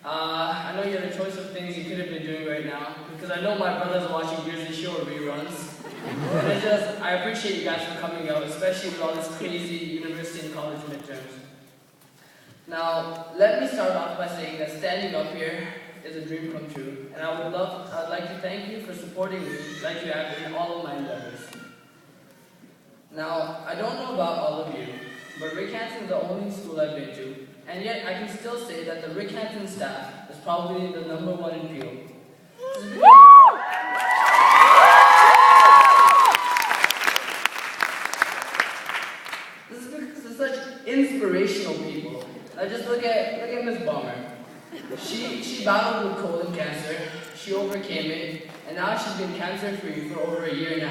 I know you had a choice of things you could have been doing right now, because I know my brothers are watching Jersey Shore reruns. And I appreciate you guys for coming out, especially with all this crazy university and college midterms. Now, let me start off by saying that standing up here is a dream come true, and I'd like to thank you for supporting me like you have in all of my endeavors. Now, I don't know about all of you, but Rick Hansen is the only school I've been to, and yet I can still say that the Rick Hansen staff is probably the #1 in field. This is because they're such inspirational people. Now just look at Miss Bomber. She battled with colon cancer, she overcame it, and now she's been cancer-free for over 1.5 years.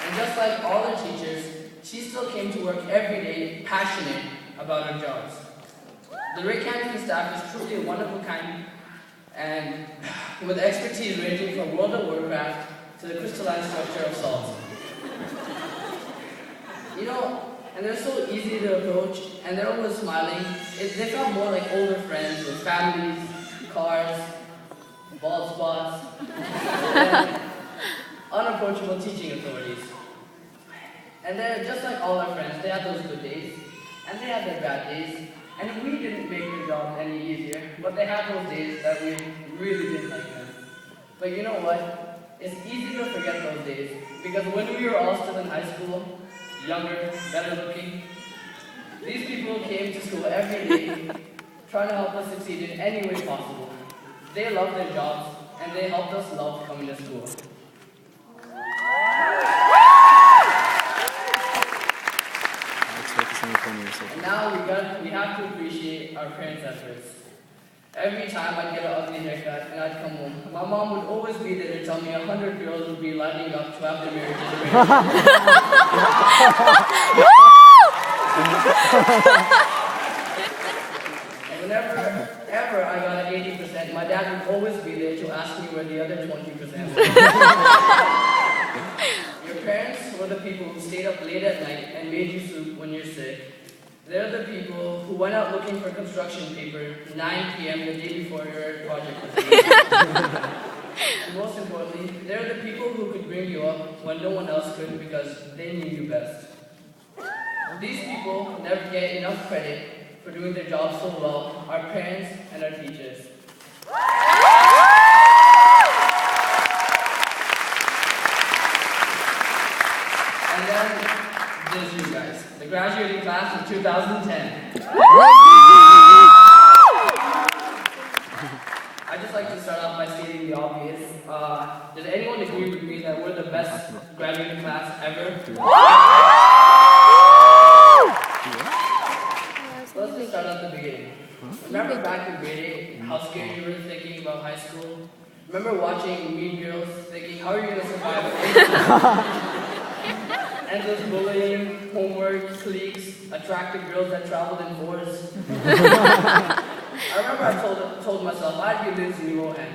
And just like all the teachers, she still came to work every day passionate about her jobs. The Rick Hansen staff is truly one of a kind, and with expertise ranging from World of Warcraft to the crystalline structure of salt. You know, and they're so easy to approach, and they're always smiling. They felt more like older friends with families, cars, bald spots, and unapproachable teaching authorities. And they're just like all our friends. They had those good days, and they had their bad days, and we didn't make their job any easier, but they had those days that we really didn't like them. But you know what? It's easy to forget those days, because when we were all still in high school, younger, better looking, these people came to school every day, trying to help us succeed in any way possible. They loved their jobs, and they helped us love coming to school. And now we have to appreciate our parents' efforts. Every time I'd get an ugly haircut and I'd come home, my mom would always be there to tell me 100 girls would be lining up to have their marriages arranged. And whenever I got an 80%, my dad would always be there to ask me where the other 20% was. Your parents were the people who stayed up late at night and made you soup when you're sick. They're the people who went out looking for construction paper 9 p.m. the day before your project was due. And most importantly, they're the people who could bring you up when no one else could because they knew you best. These people never get enough credit for doing their job so well, our parents and our teachers. And then there's you guys, the graduating class of 2010. I'd just like to start off by stating the obvious. Does anyone agree with me that we're the best graduating class ever? Let's just start at the beginning. Remember back in grade 8, how scared you were thinking about high school? Remember watching Mean Girls, thinking, how are you going to survive it? Endless bullying, homework, cliques, attractive girls that traveled in fours. I remember I told myself I'd be Lindsay Lohan.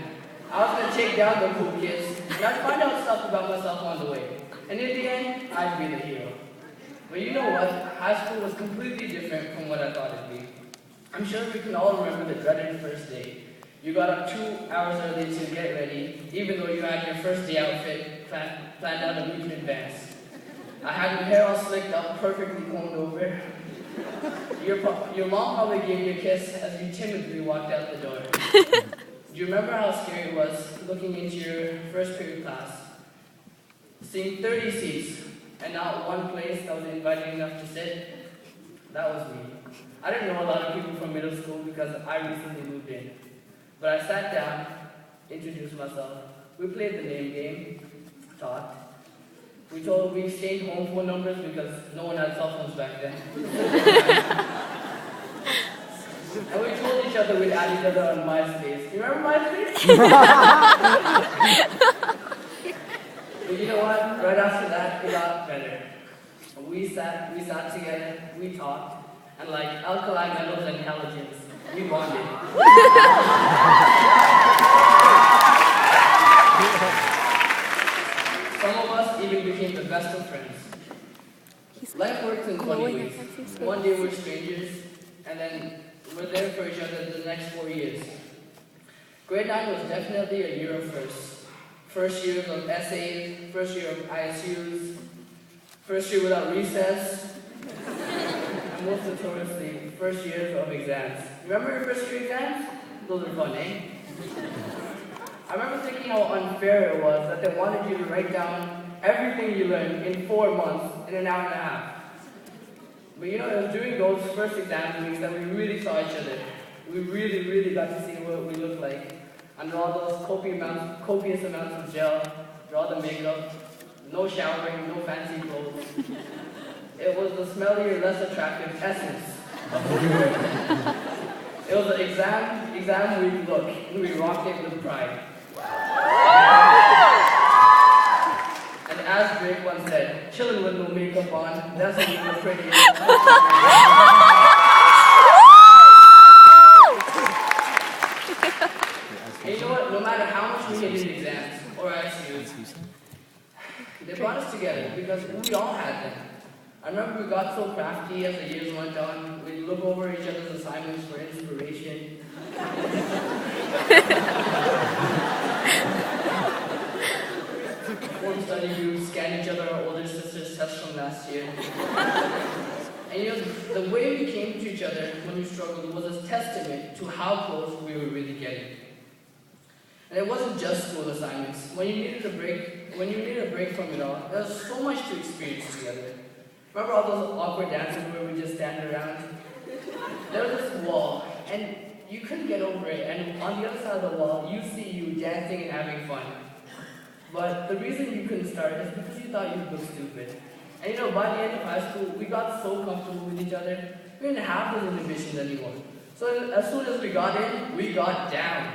I was going to take down the cool kids, and I'd find out stuff about myself on the way. And in the end, I'd be the hero. But you know what? High school was completely different from what I thought it'd be. I'm sure we can all remember the dreaded first day. You got up 2 hours early to get ready, even though you had your first day outfit planned out a week in advance. I had my hair all slicked up, perfectly combed over. Your mom probably gave you a kiss as you timidly walked out the door. Do you remember how scary it was looking into your first period class? Seeing 30 seats and not one place that was inviting enough to sit? That was me. I didn't know a lot of people from middle school because I recently moved in. But I sat down, introduced myself. We played the name game, talked. We exchanged home phone numbers because no one had cell phones back then. And we told each other we'd add each other on MySpace. You remember MySpace? But you know what? Right after that, it got better. We sat together, we talked, and like alkali metals and halogens, we bonded. Some of us even became the best of friends. Life works in funny ways. One day we're strangers, and then we're there for each other the next 4 years. Grade 9 was definitely a year of firsts. First year of essays, first year of ISUs, first year without recess, and most notoriously, first years of exams. Remember your first year exams? Those are fun, eh? I remember thinking how unfair it was that they wanted you to write down everything you learned in 4 months in an hour and a half. But you know, it was during those first exam weeks that we really saw each other. We really got to see what we looked like under all those copious amounts of gel, all the makeup, no showering, no fancy clothes. It was the smellier, less attractive essence of what we were. It was an exam week look, and we rocked it with pride. And as Drake once said, chillin' with no makeup on, that's when you look pretty. And you know what? No matter how much we hated exams or ISUs, they brought us together because we all had them. I remember we got so crafty as the years went on. We'd look over each other's assignments for inspiration. Form study groups, scan each other our older sisters' tests from last year. And you know, the way we came to each other when we struggled was a testament to how close we were really getting. And it wasn't just school assignments. When you needed a break from it all, there was so much to experience together. Remember all those awkward dances where we just stand around? There was this wall, and you couldn't get over it, and on the other side of the wall, you see you dancing and having fun. But the reason you couldn't start is because you thought you looked stupid. And you know, by the end of high school, we got so comfortable with each other, we didn't have those inhibitions anymore. So as soon as we got in, we got down.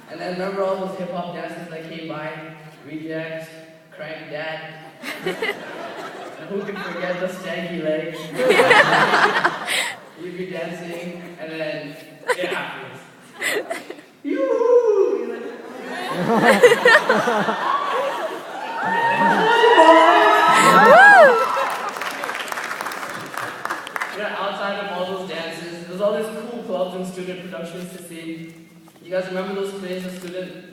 And then remember all those hip-hop dances that came by? Rejects, Crank Dad. And who could forget the stanky leg? You'd be dancing, and then it happens. Yoo-hoo! You're like, you know, outside of all those dances, there's all these cool clubs and student productions to see. You guys remember those plays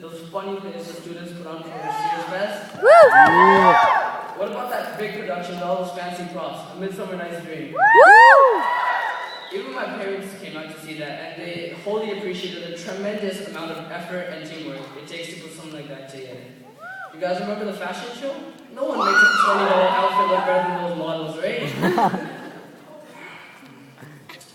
those funny plays the students put on for RHSS? What about that big production with all those fancy props, A Midsummer Night's Dream? Woo! Even my parents came out to see that, and they wholly appreciated the tremendous amount of effort and teamwork it takes to put something like that together. You guys remember the fashion show? No one makes a $20 outfit look better than those models, right?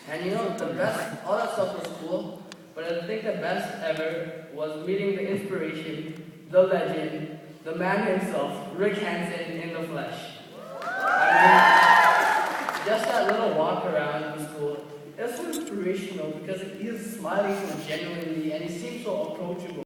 And you know, the best, all that stuff was cool, but I think the best ever was meeting the inspiration, the legend, the man himself, Rick Hansen in the flesh. I mean, just that little walk around the school, it was so inspirational because he was smiling so genuinely and he seemed so approachable.